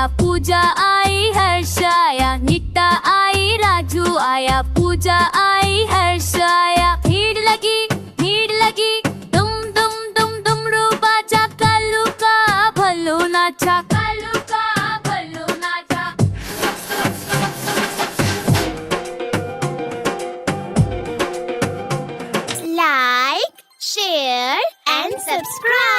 पूजा आई, हर्ष आया, नित्ता आई, राजू आया, पूजा आई, हर्ष आया। भीड़ लगी, दुम दुम दुम डमरू बाजा, कालू का भलू नाचा, कालू का भलू नाचा। Like, share and subscribe.